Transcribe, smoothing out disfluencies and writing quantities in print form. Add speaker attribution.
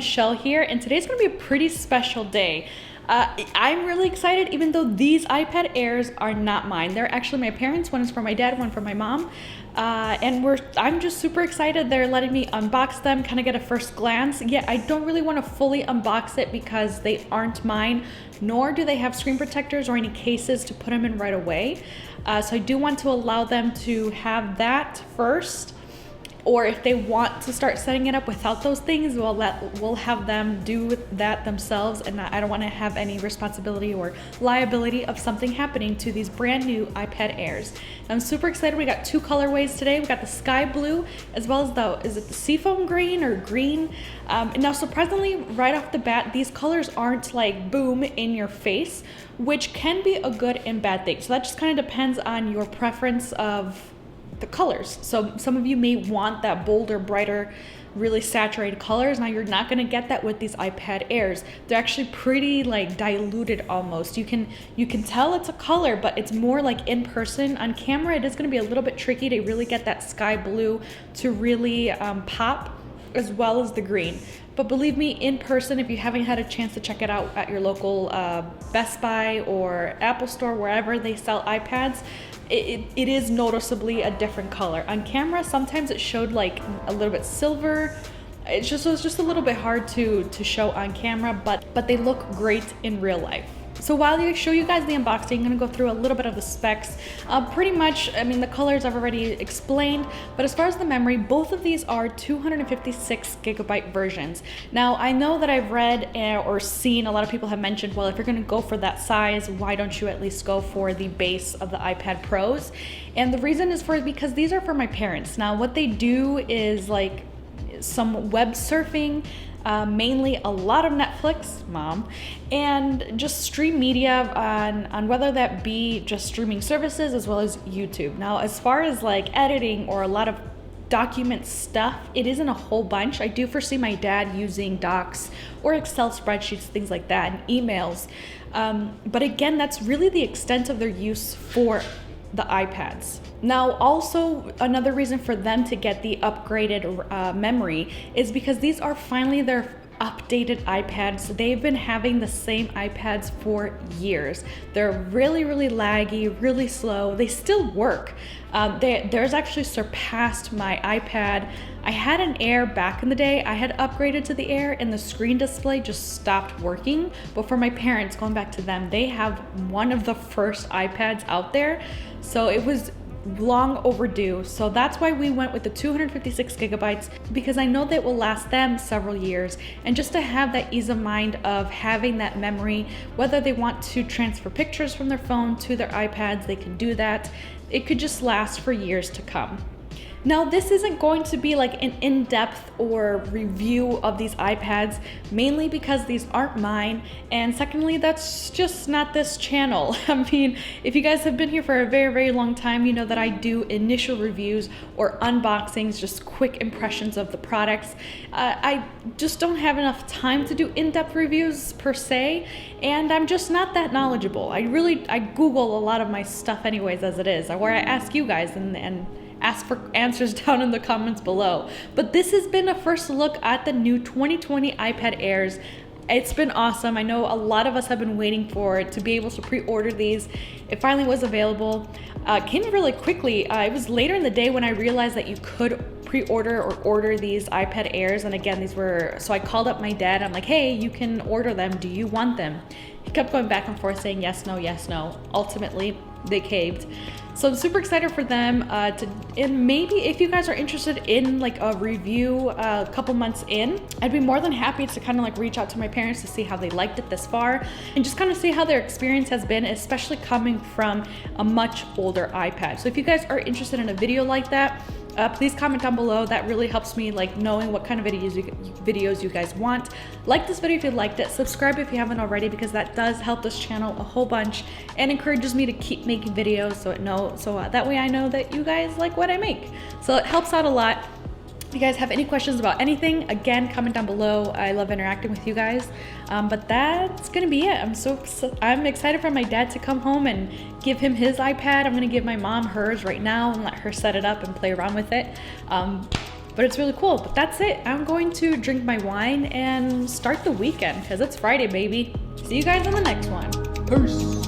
Speaker 1: Michelle here, and today's gonna be a pretty special day. I'm really excited, even though these iPad Airs are not mine. They're actually my parents'. One is for my dad, one for my mom. I'm just super excited. They're letting me unbox them, kind of get a first glance. Yet I don't really want to fully unbox it because they aren't mine, nor do they have screen protectors or any cases to put them in right away. So I do want to allow them to have that first. Or if they want to start setting it up without those things, we'll have them do that themselves, and I don't want to have any responsibility or liability of something happening to these brand new iPad Airs. I'm super excited. We got two colorways today. We got the sky blue as well as is it the seafoam green or green? And now surprisingly, right off the bat, these colors aren't like boom in your face, which can be a good and bad thing. So that just kind of depends on your preference of the colors. So some of you may want that bolder, brighter, really saturated colors. Now you're not going to get that with these iPad Airs. They're actually pretty like diluted almost. You can tell it's a color, but it's more like in person. On camera, it is going to be a little bit tricky to really get that sky blue to really pop, as well as the green. But believe me, in person, if you haven't had a chance to check it out at your local Best Buy or Apple Store, wherever they sell iPads, it is noticeably a different color. On camera, sometimes it showed like a little bit silver. It was just a little bit hard to show on camera, but they look great in real life. So while I show you guys the unboxing, I'm gonna go through a little bit of the specs. Pretty much, I mean, the colors I've already explained, but as far as the memory, both of these are 256 gigabyte versions. Now, I know that I've read or seen a lot of people have mentioned, well, if you're gonna go for that size, why don't you at least go for the base of the iPad Pros? And the reason is because these are for my parents. Now, what they do is like some web surfing, mainly a lot of Netflix, mom, and just stream media on whether that be just streaming services as well as YouTube. Now, as far as like editing or a lot of document stuff, it isn't a whole bunch. I do foresee my dad using docs or Excel spreadsheets, things like that, and emails. But again, that's really the extent of their use for the iPads. Now, also another reason for them to get the upgraded memory is because these are finally their updated iPads. They've been having the same iPads for years. They're really, really laggy, really slow. They still work. Theirs actually surpassed my iPad. I had an Air back in the day. I had upgraded to the Air and the screen display just stopped working. But for my parents, going back to them, they have one of the first iPads out there. So it was long overdue. So that's why we went with the 256 gigabytes, because I know that it will last them several years, and just to have that ease of mind of having that memory, whether they want to transfer pictures from their phone to their iPads, they can do that. It could just last for years to come. Now, this isn't going to be like an in-depth or review of these iPads, mainly because these aren't mine, and secondly, that's just not this channel. I mean, if you guys have been here for a very, very long time, you know that I do initial reviews or unboxings, just quick impressions of the products. I just don't have enough time to do in-depth reviews per se, and I'm just not that knowledgeable. I Google a lot of my stuff anyways as it is, where I ask you guys and ask for answers down in the comments below. But this has been a first look at the new 2020 iPad Airs. It's been awesome. I know a lot of us have been waiting for it to be able to pre-order these. It finally was available. Came really quickly. It was later in the day when I realized that you could pre-order or order these iPad Airs. And again, so I called up my dad. I'm like, hey, you can order them. Do you want them? He kept going back and forth saying yes, no, yes, no. Ultimately, they caved. So I'm super excited for them and maybe if you guys are interested in like a review a couple months in, I'd be more than happy to kind of like reach out to my parents to see how they liked it this far and just kind of see how their experience has been, especially coming from a much older iPad. So if you guys are interested in a video like that, please comment down below. That really helps me like knowing what kind of videos you guys want. Like this video if you liked it. Subscribe if you haven't already, because that does help this channel a whole bunch and encourages me to keep making videos so that way I know that you guys like what I make. So it helps out a lot. If you guys have any questions about anything, again, comment down below. I love interacting with you guys. But that's gonna be it. I'm excited for my dad to come home and give him his iPad. I'm gonna give my mom hers right now and let her set it up and play around with it. but it's really cool. But that's it. I'm going to drink my wine and start the weekend because it's Friday, baby. See you guys on the next one.
Speaker 2: Peace.